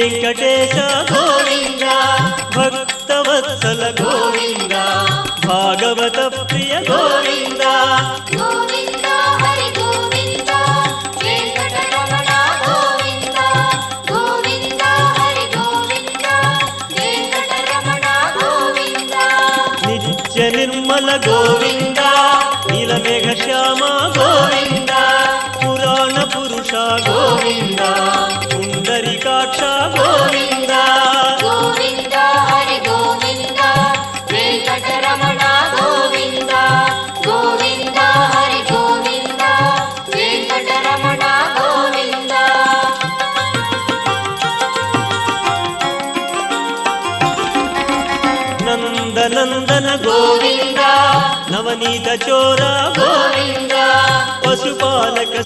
వెంకటేశ గోవింద భక్తవత్సల గోవింద భాగవత ప్రియ గోవింద గోవింద హరి గోవింద వెంకటరమణ గోవింద గోవింద హరి గోవింద వెంకటరమణ గోవింద నిత్య నిర్మల గోవింద నీలమేఘ శ్యామ గోవింద పురాణ పురుష గోవింద పుండరీకాక్ష గోవింద గోవింద హరి గోవింద వెంకటరమణ గోవింద గోవింద హరి గోవింద వెంకటరమణ గోవింద నందనందన గోవింద నవనీత చోర గోవింద పశుపాలక